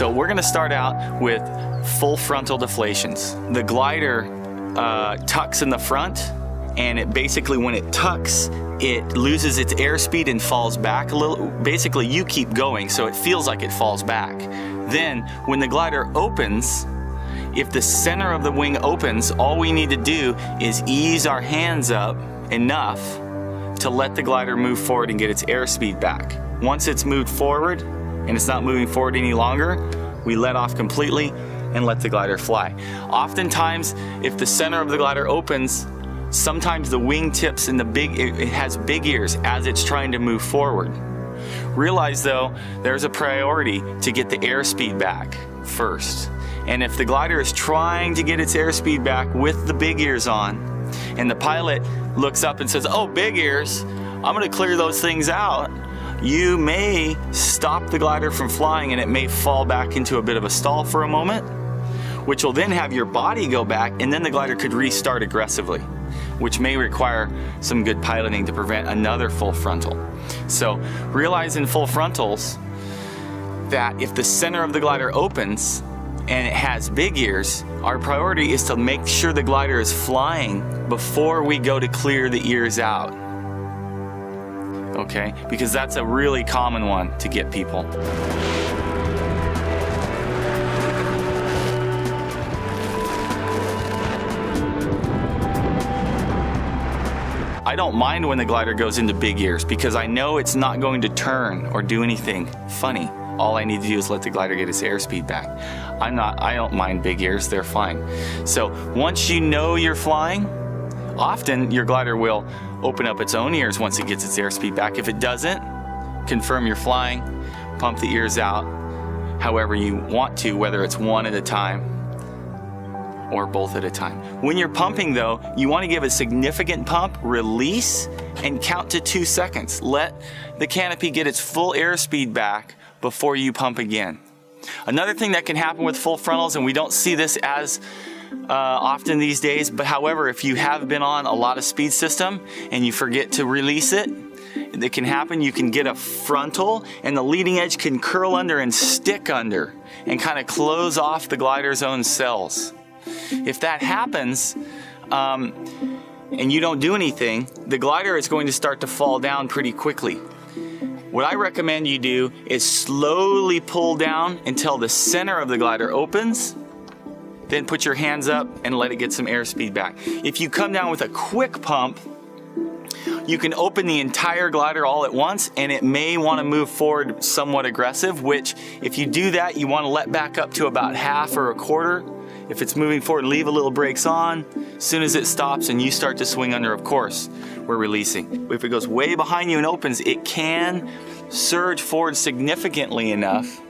So we're gonna start out with full frontal deflations. The glider tucks in the front, and it basically, when it tucks, it loses its airspeed and falls back a little. Basically, you keep going, so it feels like it falls back. Then, when the glider opens, if the center of the wing opens, all we need to do is ease our hands up enough to let the glider move forward and get its airspeed back. Once it's moved forward, and it's not moving forward any longer, we let off completely and let the glider fly. Oftentimes, if the center of the glider opens, sometimes the wing tips and it has big ears as it's trying to move forward. Realize though, there's a priority to get the airspeed back first. And if the glider is trying to get its airspeed back with the big ears on, and the pilot looks up and says, "Oh, big ears, I'm gonna clear those things out," you may stop the glider from flying, and it may fall back into a bit of a stall for a moment, which will then have your body go back, and then the glider could restart aggressively, which may require some good piloting to prevent another full frontal. So realize in full frontals that if the center of the glider opens and it has big ears, our priority is to make sure the glider is flying before we go to clear the ears out. Okay? Because that's a really common one to get people. I don't mind when the glider goes into big ears because I know it's not going to turn or do anything funny. All I need to do is let the glider get its airspeed back. I don't mind big ears, they're fine. So once you know you're flying, often your glider will open up its own ears once it gets its airspeed back. If it doesn't, confirm you're flying, pump the ears out however you want to, whether it's one at a time or both at a time. When you're pumping though, you want to give a significant pump, release, and count to 2 seconds. Let the canopy get its full airspeed back before you pump again. Another thing that can happen with full frontals, and we don't see this as often these days, but however, if you have been on a lot of speed system and you forget to release it, it can happen. You can get a frontal and the leading edge can curl under and stick under and kind of close off the glider's own cells. If that happens, and you don't do anything, the glider is going to start to fall down pretty quickly. What I recommend you do is slowly pull down until the center of the glider opens, then put your hands up and let it get some airspeed back. If you come down with a quick pump, you can open the entire glider all at once, and it may want to move forward somewhat aggressive, which if you do that, you want to let back up to about half or a quarter. If it's moving forward, leave a little brakes on. As soon as it stops and you start to swing under, of course, we're releasing. If it goes way behind you and opens, it can surge forward significantly enough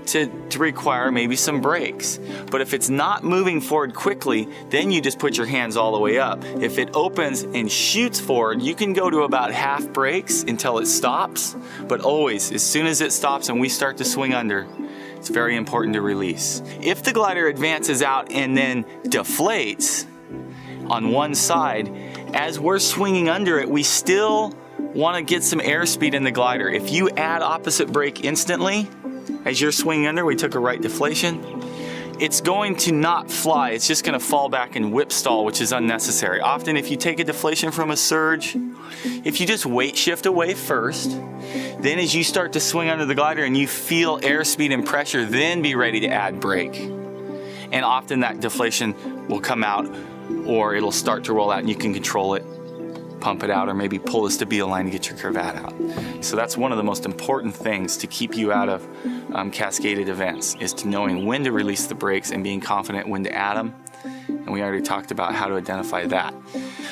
to require maybe some brakes. But if it's not moving forward quickly, then you just put your hands all the way up. If it opens and shoots forward, you can go to about half brakes until it stops. But always, as soon as it stops and we start to swing under, it's very important to release. If the glider advances out and then deflates on one side, as we're swinging under it, we still want to get some airspeed in the glider. If you add opposite brake instantly, as you're swinging under, we took a right deflation, it's going to not fly. It's just going to fall back and whip stall, which is unnecessary. Often if you take a deflation from a surge, if you just weight shift away first, then as you start to swing under the glider and you feel airspeed and pressure, then be ready to add brake. And often that deflation will come out, or it'll start to roll out and you can control it, pump it out, or maybe pull the stabile line to get your cravat out. So that's one of the most important things to keep you out of cascaded events, is to knowing when to release the brakes and being confident when to add them. And we already talked about how to identify that.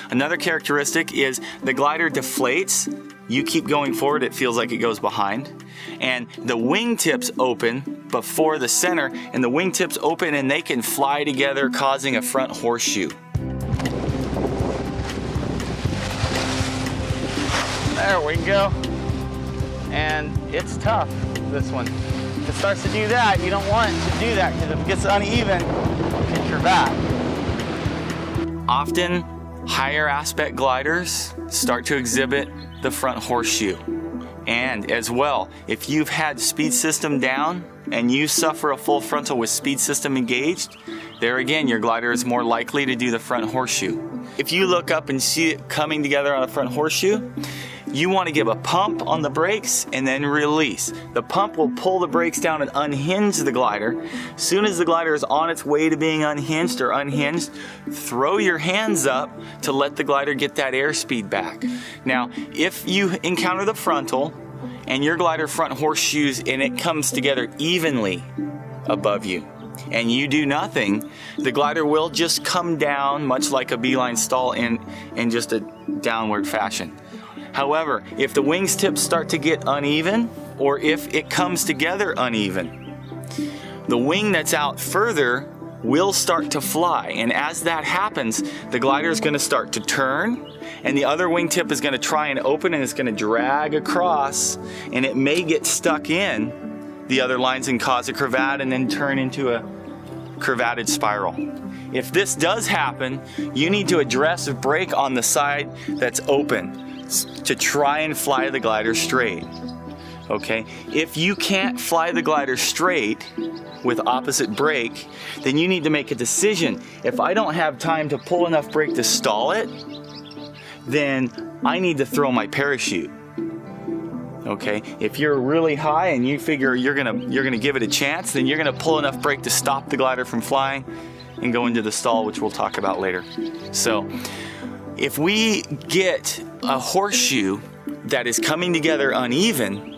Another characteristic is the glider deflates. You keep going forward, it feels like it goes behind. And the wingtips open before the center, and the wingtips open and they can fly together, causing a front horseshoe. There we go. And it's tough, this one. If it starts to do that, you don't want it to do that, because if it gets uneven, hit your back. Often, higher aspect gliders start to exhibit the front horseshoe. And as well, if you've had speed system down and you suffer a full frontal with speed system engaged, there again, your glider is more likely to do the front horseshoe. If you look up and see it coming together on a front horseshoe, you want to give a pump on the brakes and then release. The pump will pull the brakes down and unhinge the glider. As soon as the glider is on its way to being unhinged or unhinged, throw your hands up to let the glider get that airspeed back. Now, if you encounter the frontal and your glider front horseshoes and it comes together evenly above you, and you do nothing, the glider will just come down much like a beeline stall in just a downward fashion. However, if the wings tips start to get uneven, or if it comes together uneven, the wing that's out further will start to fly. And as that happens, the glider is going to start to turn, and the other wingtip is going to try and open, and it's going to drag across, and it may get stuck in the other lines and cause a cravat and then turn into a cravated spiral. If this does happen, you need to address a brake on the side that's open to try and fly the glider straight. Okay? If you can't fly the glider straight with opposite brake, then you need to make a decision. If I don't have time to pull enough brake to stall it, then I need to throw my parachute. Okay? If you're really high and you figure you're gonna give it a chance, then you're gonna pull enough brake to stop the glider from flying and go into the stall, which we'll talk about later. So if we get a horseshoe that is coming together uneven,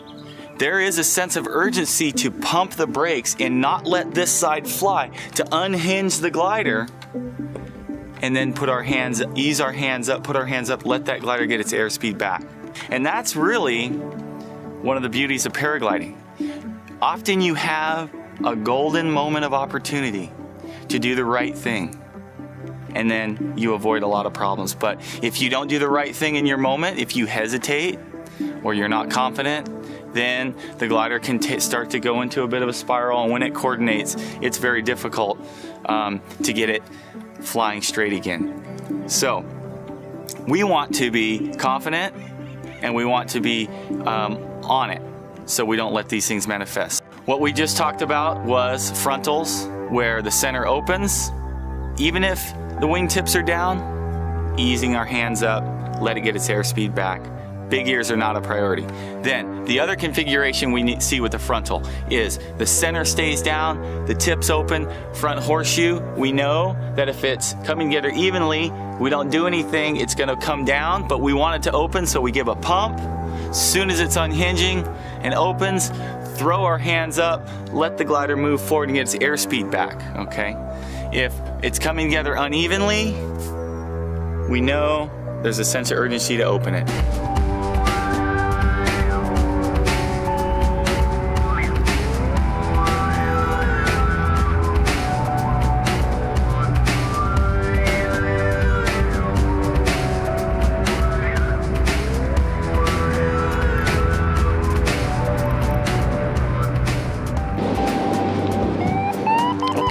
there is a sense of urgency to pump the brakes and not let this side fly, to unhinge the glider, and then put our hands, ease our hands up, put our hands up, let that glider get its airspeed back. And that's really one of the beauties of paragliding. Often you have a golden moment of opportunity to do the right thing, and then you avoid a lot of problems. But if you don't do the right thing in your moment, if you hesitate or you're not confident, then the glider can start to go into a bit of a spiral, and when it coordinates, it's very difficult to get it flying straight again. So we want to be confident, and we want to be on it, so we don't let these things manifest. What we just talked about was frontals, where the center opens. Even if the wingtips are down, easing our hands up, let it get its airspeed back. Big ears are not a priority. Then the other configuration we see with the frontal is the center stays down, the tips open, front horseshoe. We know that if it's coming together evenly, we don't do anything, it's gonna come down, but we want it to open, so we give a pump. As soon as it's unhinging and opens, throw our hands up, let the glider move forward and get its airspeed back, okay? If it's coming together unevenly, we know there's a sense of urgency to open it.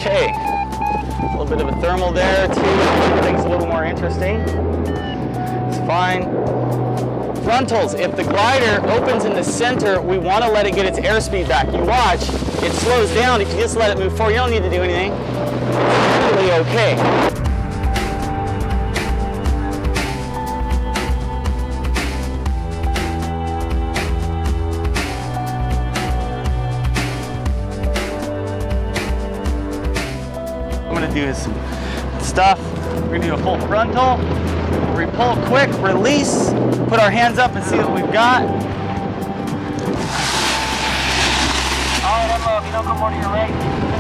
Okay, a little bit of a thermal there to make things a little more interesting. It's fine. Frontals, if the glider opens in the center, we want to let it get its airspeed back. You watch, it slows down. If you just let it move forward, you don't need to do anything. It's really okay. I'm gonna do some stuff. We're gonna do a full frontal. We pull quick, release, put our hands up and see what we've got. All right, Emma, if you don't come more to your right.